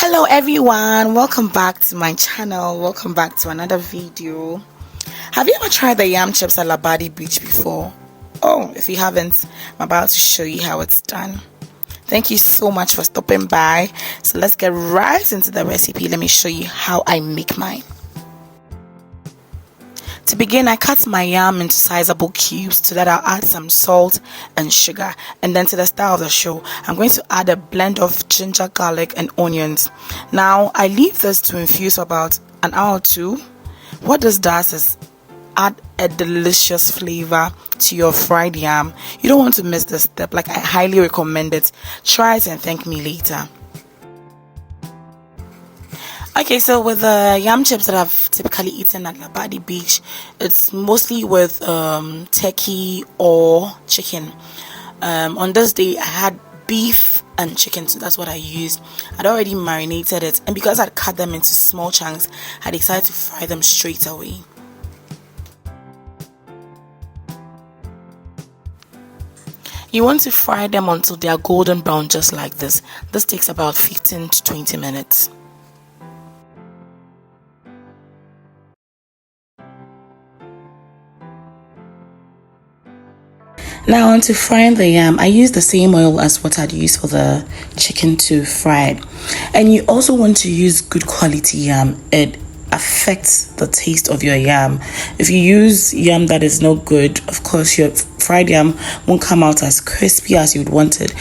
Hello everyone, welcome back to my channel. Welcome back to another video. Have you ever tried the yam chips at Labadi beach before? Oh, if you haven't, I'm about to show you how it's done. Thank you so much for stopping by. So let's get right into the recipe. Let me show you how I make mine. To begin, I cut my yam into sizable cubes. To that, I'll add some salt and sugar. And then to the style of the show, I'm going to add a blend of ginger, garlic, and onions. Now, I leave this to infuse for about an hour or two. What this does is add a delicious flavor to your fried yam. You don't want to miss this step. Like, I highly recommend it. Try it and thank me later. Okay, so with the yam chips that I've typically eaten at Labadi Beach, it's mostly with turkey or chicken. On this day, I had beef and chicken, so that's what I used. I'd already marinated it, and because I'd cut them into small chunks, I decided to fry them straight away. You want to fry them until they are golden brown, just like this. This takes about 15 to 20 minutes. Now on to frying the yam, I use the same oil as what I'd use for the chicken to fry it. And you also want to use good quality yam. It affects the taste of your yam. If you use yam that is not good, of course your fried yam won't come out as crispy as you'd want it.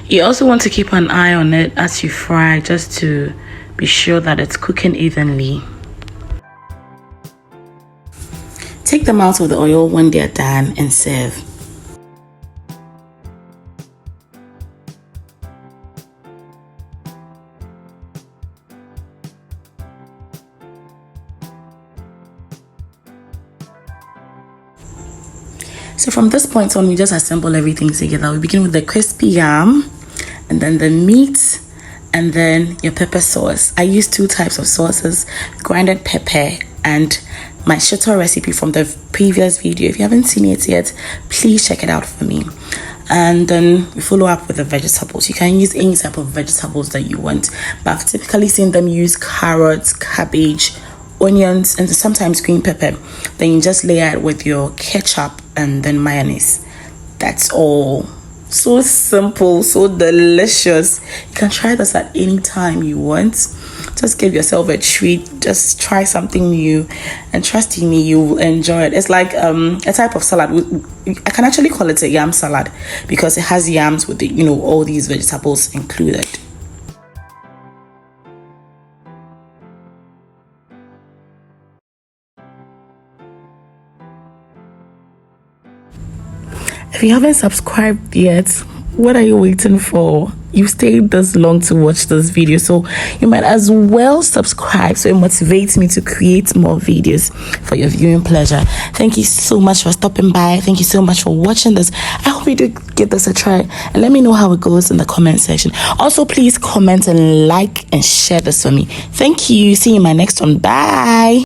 You also want to keep an eye on it as you fry, just to be sure that it's cooking evenly. Take them out of the oil when they're done and serve. So from this point on, we just assemble everything together. We begin with the crispy yam, and then the meat, and then your pepper sauce. I use two types of sauces: grinded pepper and my shito recipe from the previous video. If you haven't seen it yet, please check it out for me. And then we follow up with the vegetables. You can use any type of vegetables that you want, but I've typically seen them use carrots, cabbage, onions, and sometimes green pepper. Then you just layer it with your ketchup and then mayonnaise. That's all. So simple, so delicious. You can try this at any time you want. Just give yourself a treat. Just try something new, and trust in me, you will enjoy it. It's like a type of salad. I can actually call it a yam salad because it has yams with it, all these vegetables included. If you haven't subscribed yet, what are you waiting for? You stayed this long to watch this video, so you might as well subscribe so it motivates me to create more videos for your viewing pleasure. Thank you so much for stopping by. Thank you so much for watching this. I hope you do give this a try, and let me know how it goes in the comment section. Also, please comment and like and share this for me. Thank you. See you in my next one. Bye.